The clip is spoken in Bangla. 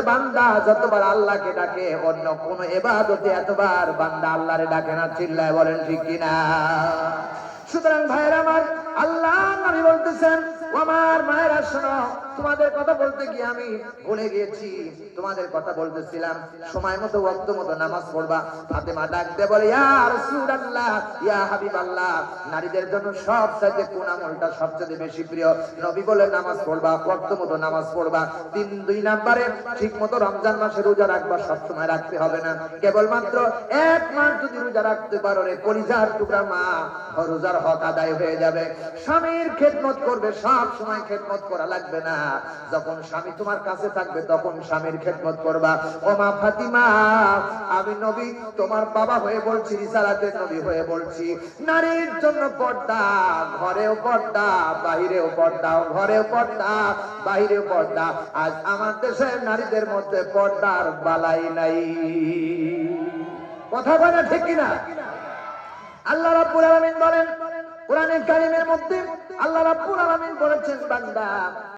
বান্দা যতবার আল্লাহকে ডাকে অন্য কোন ইবাদতে এতবার বান্দা আল্লাহরে ডাকে না। চিল্লায় বলেন ঠিক কিনা? সুতরাং ভাইরা আমার, আল্লাহ নবী বলতেছেন, ও আমার মায়েরা শোনো, তোমাদের কথা বলতে গিয়ে আমি ভুলে গিয়েছি। তোমাদের কথা বলতেছিলাম, সময় মতো ওয়াক্ত মতো নামাজ পড়বা। ফাতেমা ডাক দিয়ে বলে, ইয়া রাসূলুল্লাহ, ইয়া হাবিবাল্লাহ, নারীদের জন্য সবচেয়ে কোন আমলটা সবচেয়ে বেশি প্রিয়? নবী বলে, নামাজ পড়বা, ওয়াক্ত মতো নামাজ পড়বা। 2 নম্বরে ঠিক মতো রমজান মাসে রোজা রাখবা। সব সময় রাখতে হবে না, কেবলমাত্র 1 মাস যদি রোজা রাখতে পারো রে কলিজার টুকরা মা, রোজার হক আদায় হয়ে যাবে। স্বামীর খেদমত করবে, সব সময় খেদমত করা লাগবে না। যখন স্বামী তোমার কাছে থাকবে তখন স্বামীর খেদমত করবা। ও মা ফাতিমা, আমি নবী তোমার বাবা হয়ে বলছি, রিসালাতের নবী হয়ে বলছি, নারীর জন্য পর্দা, ঘরেও পর্দা, বাহিরেও পর্দা, ঘরেও পর্দা, বাহিরেও পর্দা। আজ আমার দেশের নারীদের মধ্যে পর্দার বালাই নাই। কথা বলে ঠিক কিনা? আল্লাহ রাব্বুল আলামিন বলেন কোরআনে কারীমের মধ্যে, আল্লাহ রাব্বুল আলামিন বলেছেন, বান্দা